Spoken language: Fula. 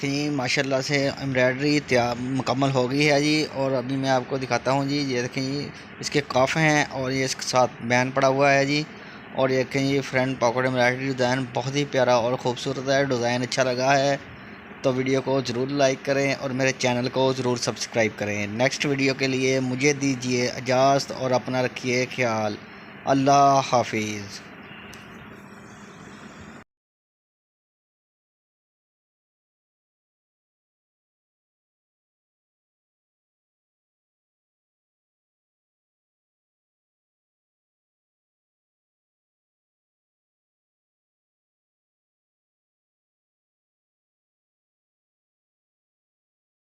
देखें जी, माशाल्लाह से एम्ब्रॉयडरी तैयार मुकम्मल हो गई है जी। और अभी मैं आपको दिखाता हूँ जी। ये देखें जी, इसके काफ हैं और ये इसके साथ बैन पड़ा हुआ है जी। और ये देखें जी, फ्रंट पॉकेट एम्ब्रॉयडरी डिज़ाइन बहुत ही प्यारा और ख़ूबसूरत है। डिज़ाइन अच्छा लगा है तो वीडियो को ज़रूर लाइक करें और मेरे चैनल को ज़रूर सब्सक्राइब करें। नेक्स्ट वीडियो के लिए मुझे दीजिए इजाज़त और अपना रखिए ख्याल। अल्लाह हाफिज़।